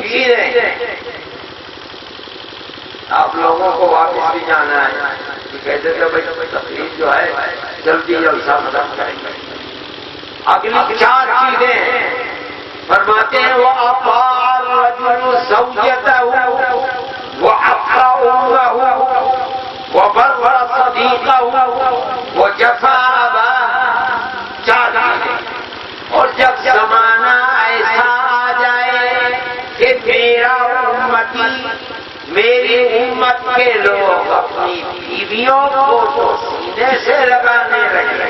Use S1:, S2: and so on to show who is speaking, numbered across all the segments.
S1: چیزیں آپ لوگوں کو واپس بھی جانا ہے کہ کہتے تھے بھائی تقریب جو ہے جلدی جلسہ ختم کریں گے. اگلی 4 چیزیں ہیں. فرماتے ہیں وَأَطَاعَ الرَّجُلُ زَوْجَتَهُ وَعَقَّ أُمَّهُ وَبَرَّ صَدِيقَهُ وَجَفَا أَبَاهُ. 4 چیزیں. اور جب زمانہ ایسا آ جائے کہ میری امت کے لوگ اپنی بیویوں کو تو سینے سے لگانے لگے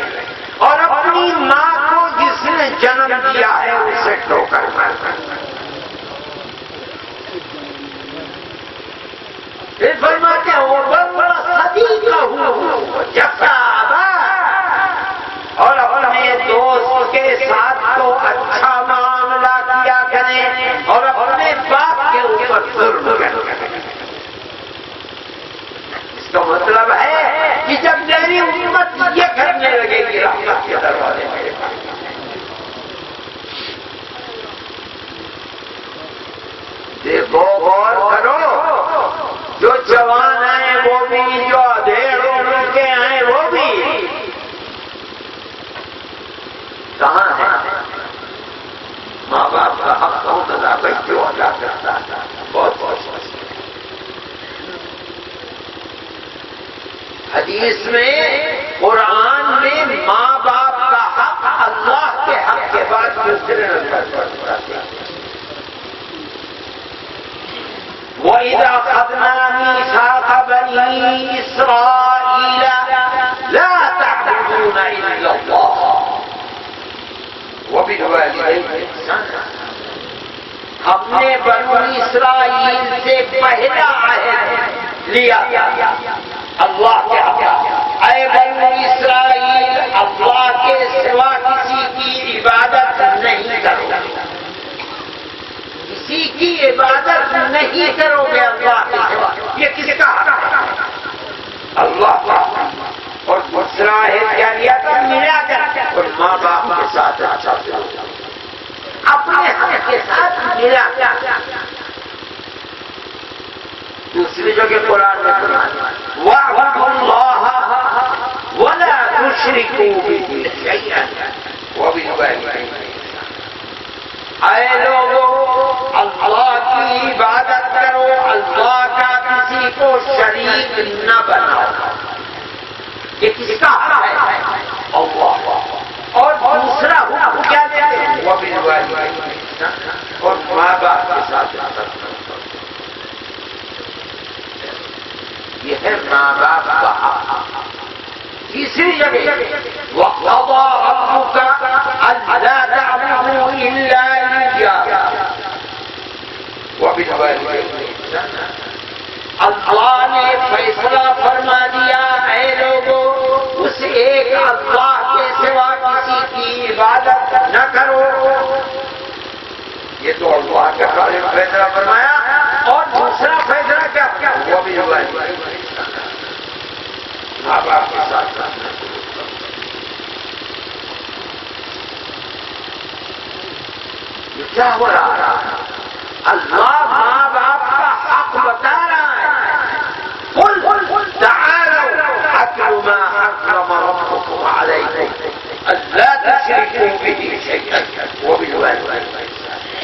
S1: اور اپنی ماں کو جس نے جنم دیا ہے اسے ٹوکر مارتے ہیں. پھر فرماتے ہیں وہ بڑا صدیقہ ہوں جفا ابا. اور اپنے دوست کے ساتھ تو اچھا معاملہ کیا کریں اور اپنے باپ کے اوپر ظلم کریں. اس کا مطلب ہے کہ جب میری امت یہ کرنے لگے گی رحمت کے دروازے میرے پاس. دیکھو غور کرو جو جوان ہیں وہ بھی جو ادھیڑ عمر کے ہیں وہ بھی کہاں ہے؟ ماں باپ کا حق کون ادا کیوں ادا کرتا ہے؟ بہت بہت حدیث میں قرآن میں ماں باپ کا حق اللہ کے حق کے بعد دوسرے نمبر پر بتاتے ہیں. وَإِذَا أَخَذْنَا مِيثَاقَ بَنِي إِسْرَائِيلَ لَا تَعْبُدُونَ إِلَّا اللَّهَ وَبِالْوَالِدَيْنِ إِحْسَانًا. ہم نے بنو اسرائیل سے پہلا عہد لیا اللہ کے حق. اے بنو اسرائیل اللہ کے سوا کسی کی عبادت نہیں کرو. کسی کی عبادت نہیں کرو گے اللہ کے سوا. یہ کس کا حق ہے؟ اللہ کا. اور دوسرا عہد کیا لیا تھا؟ ملا کر اور ماں باپ کے ساتھ اچھا اپنے حق کے ساتھ ملا کر. دوسری جگہ قرآن میں وَاعْبُدُوا اللَّهَ وَلَا تُشْرِكُوا بِهِ شَيْئًا وَبِالْوَالِدَيْنِ إِحْسَانًا. اے لوگوں اللہ کی عبادت کرو، اللہ کا کسی کو شریک نہ بناؤ. یہ کس کا حق ہے؟ اللہ. اور دوسرا حکم کیا دیتے ہیں؟ وَبِالْوَالِدَيْنِ إِحْسَانًا. اور ماں باپ کے ساتھ یہ ہے ماں باپ کا حق. تیسری جگہ وَقَضَىٰ رَبُّكَ أَلَّا تَعْبُدُوا إِلَّا إِيَّاهُ وَبِالْوَالِدَيْنِ إِحْسَانًا. اللہ نے فیصلہ فرما دیا اے لوگوں اس ایک اللہ کے سوا کسی کی عبادت نہ کرو. یہ تو اللہ کا فیصلہ فرمایا. اور دوسرا فیصلہ کیا؟ وہ بھی ماں باپ کے ساتھ کیا ہو رہا ہے؟ اللہ ماں باپ کا حق بتا رہا ہے. قل تعالوا اتل ما حرم ربكم عليكم الا تشركوا به شيئا وبالوالدين احسانا.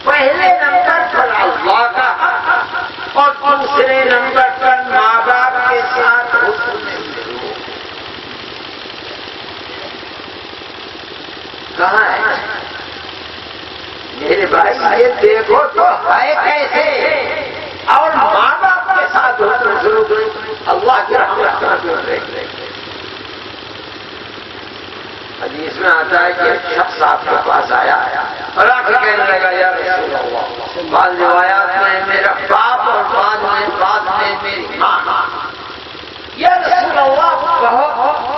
S1: پہلے نمبر پر اللہ کا حق اور دوسرے نمبر پر ماں باپ کے ساتھ حسن سلوک. کہاں ہے میرے بھائی؟ یہ دیکھو تو ہے کیسے. اور ماں باپ کے ساتھ حسن سلوک اللہ کی رحمت کا جو دیکھ لیں. حدیث میں آتا ہے کہ ایک شخص آپ کے پاس آیا اور آ کر کہنے لگا یا رسول اللہ. بعض روایات میں میرا باپ اور بعد میں میری ماں. یا رسول اللہ کہو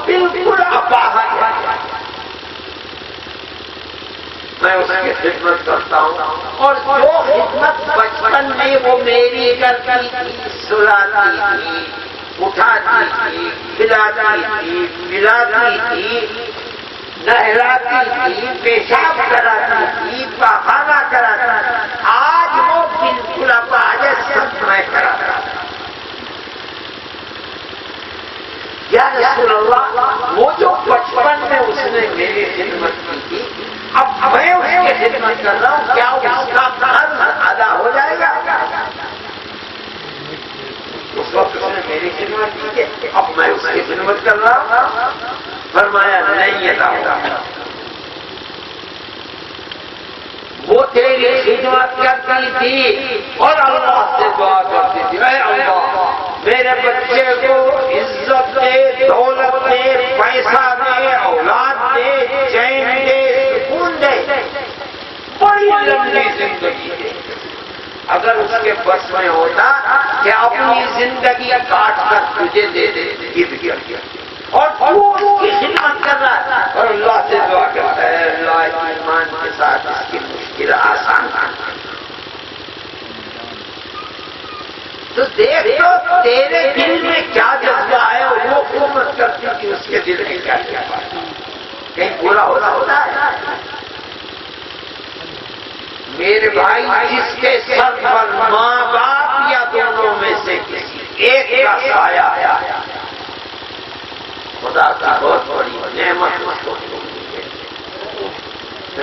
S1: بالکل اپاہج ہے. میں اس کی خدمت کرتا ہوں اور جو خدمت بچپن میں وہ میری کرتی تھی، سلاتی تھی، اٹھاتی تھی، کھلاتی تھی، پلاتی تھی، نہلاتی تھی، پیشاب کراتی تھی، پاخانہ کراتی تھی، آج وہ بالکل اپاہج ہے، سب میں کراتا تھا۔ یا رسول اللہ، وہ جو بچپن میں اس نے میری خدمت کی تھی، اب میں اس کی خدمت کر رہا ہوں، کیا اس کا قرض ادا ہو جائے گا؟ اس وقت اس نے میری خدمت کی تھی، اب میں اس کی خدمت کر رہا ہوں۔ فرمایا نہیں ادا ہوگا، وہ تیری خدمت کرتی تھی اور اللہ سے دعا کرتی تھی، اے اللہ میرے بچے کو عزت دے، دولت دے، پیسہ دے، اولاد دے، چین دے، سکون دے، بڑی لمبی زندگی دے۔ اگر اس کے بس میں ہوتا کہ اپنی زندگی کاٹ کر تجھے دے دے، گر گیا اور تو اس کی خدمت کر رہا ہے اور اللہ سے دعا کرتا ہے اللہ ایمان کے ساتھ اس کی مشکل آسان کرنا۔ تو دیکھ تو تیرے دل میں کیا جذبہ ہے، وہ حکومت کرتی کہ اس کے دل میں کیا جذبہ ہے، کہیں پورا ہوتا ہے۔ میرے بھائی، جس کے سر پر ماں باپ یا دونوں میں سے کسی ایک کا سایہ آیا، خدا کی بہت بڑی نعمت اس کو ملی ہے۔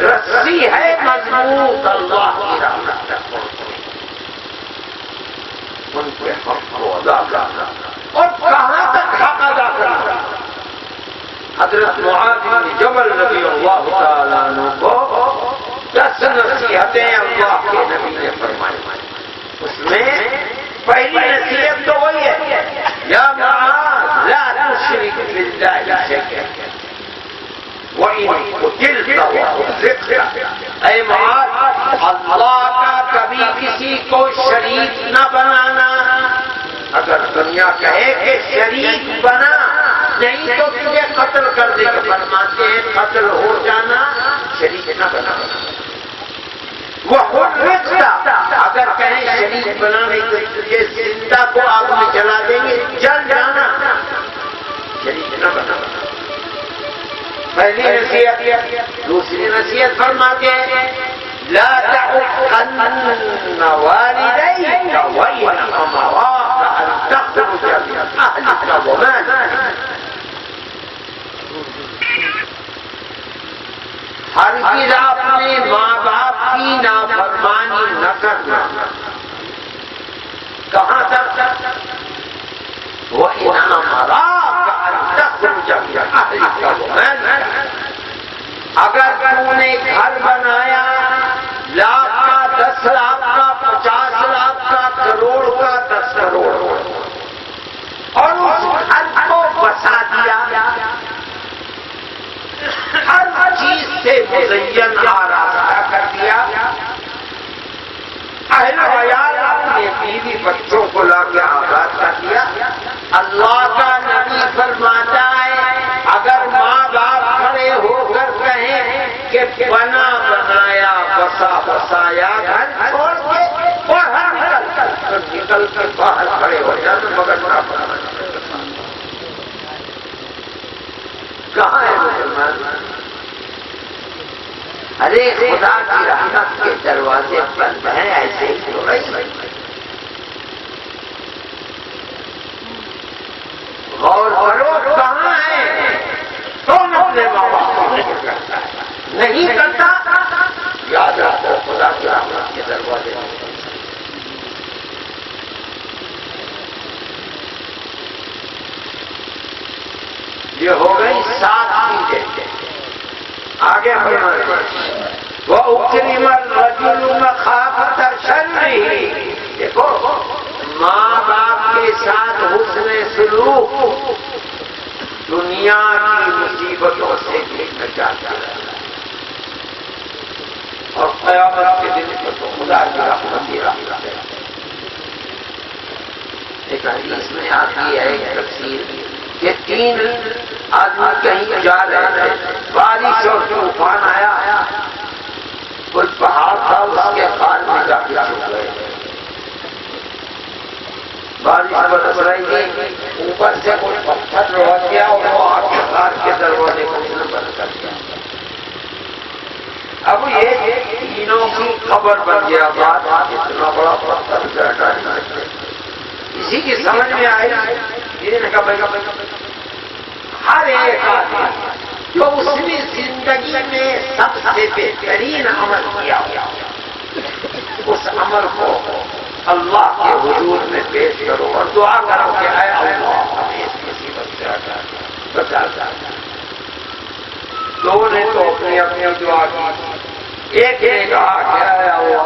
S1: رسی ہے مضبوط اللہ کی رحمت تک پہنچنے، ان کے حق کو ادا کرنا، اور کہاں تک حق ادا کرنا؟ حضرت معاذ بن جبل رضی اللہ تعالیٰ عنہ کو 10 نصیحتیں اللہ کے نبی نے فرمائی، اس میں پہلی نصیحت تو وہی ہے، یا معاذ لا تشرک باللہ شیئا وَإِن قُتِلْتَ وَرُزِقْتَ، اے معاذ اللہ کا کبھی کسی کو شریک نہ بنانا۔ اگر دنیا کہے کہ شریک بنا، نہیں تو تجھے قتل کر دے گا، فرماتے ہیں قتل ہو جانا، شریک نہ بنانا۔ وَحُرِّقْتَ، اگر کہیں شریک بنانے تو تجھے زندہ کو آگ میں جلا دیں گے، جل جانا، شریک نہ بنانا۔ پہلی نصیحت۔ دوسری نصیحت فرماتے ہیں لا تعقن والديك وإن أمراك أن تخرج من أهلك ومالك، ہرگز اپنے ماں باپ کی نافرمانی نہ کرنا۔ کہاں تک؟ وَإِنْ أَمَرَاكَ أَن تَخْرُجَ مِنْ أَهْلِكَ وَمَالِكَ، اگر تم نے گھر بنایا، لاکھ کا، 10 لاکھ کا، 50 لاکھ کا، کروڑ کا، 10 کروڑ، اور اس گھر کو بسا دیا، ہر چیز سے مزین آراستہ کر دیا، اہل عیال اپنے بیوی بچوں کو لا کے آباد کر دیا۔ اللہ کا نبی فرماتا ہے اگر ماں باپ کھڑے ہو کر کہیں کہ بنا بنایا بسا بسایا گھر چھوڑ کے باہر نکل کر باہر کھڑے ہو جانا، مگر نہ بنانا۔ کہاں ہے مسلمان؟ ارے خدا کی رحمت کے دروازے بند ہیں، ایسے ہی تھوڑا ہی۔ غور کرو کہاں ہے؟ کون اپنے ماں باپ کو نہیں کرتا؟ یاد رکھو خدا کی رحمت کے دروازے بند۔ یہ ہو گئی 7 چیزیں۔ آگے وَأُكْرِمَ الرَّجُلُ مَخَافَةَ شَرِّهِ، دیکھو ماں باپ کے ساتھ حسن سلوک دنیا کی مصیبتوں سے بھی بچاتا ہے، اور قیامت کے دن کو تو خدا کی رحمت ہی رحمت ہے۔ ایک حدیث میں آتی ہے ایک تفسیر کہ 3 آدمی کہیں جا رہے تھے، بارش اور طوفان آیا، کوئی پہاڑ تھا اس کے پار میں جا کے چھپ گئے، بارش برس رہی تھی، اوپر سے کوئی پتھر روک گیا اور وہ آگ کے دروازے کو بند کر دیا۔ خبر بن گیا بات اتنا بڑا پتھر بیٹھا ہے. اسی کی سمجھ میں آئی. یہ نے کہا بھائی ہر ایک آدمی جو اس نے زندگی میں سب سے بہترین عمل کیا اس عمل کو اللہ کے حضور میں پیش کرو اور دعا کرو کہ اے اللہ ہمیں اس مصیبت سے بچا. دو نے تو اپنی اپنی دعا کی. ایک نے کہا کہ اے اللہ